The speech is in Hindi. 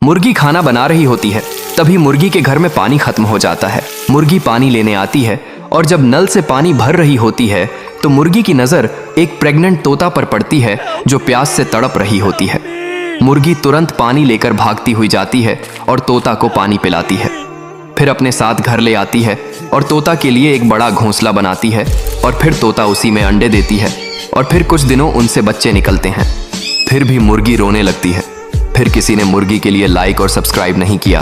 मुर्गी खाना बना रही होती है, तभी मुर्गी के घर में पानी खत्म हो जाता है। मुर्गी पानी लेने आती है और जब नल से पानी भर रही होती है तो मुर्गी की नज़र एक प्रेग्नेंट तोता पर पड़ती है जो प्यास से तड़प रही होती है। मुर्गी तुरंत पानी लेकर भागती हुई जाती है और तोता को पानी पिलाती है। फिर अपने साथ घर ले आती है और तोता के लिए एक बड़ा घोंसला बनाती है और फिर तोता उसी में अंडे देती है और फिर कुछ दिनों उनसे बच्चे निकलते हैं। फिर भी मुर्गी रोने लगती है। फिर किसी ने मुर्गी के लिए लाइक और सब्सक्राइब नहीं किया।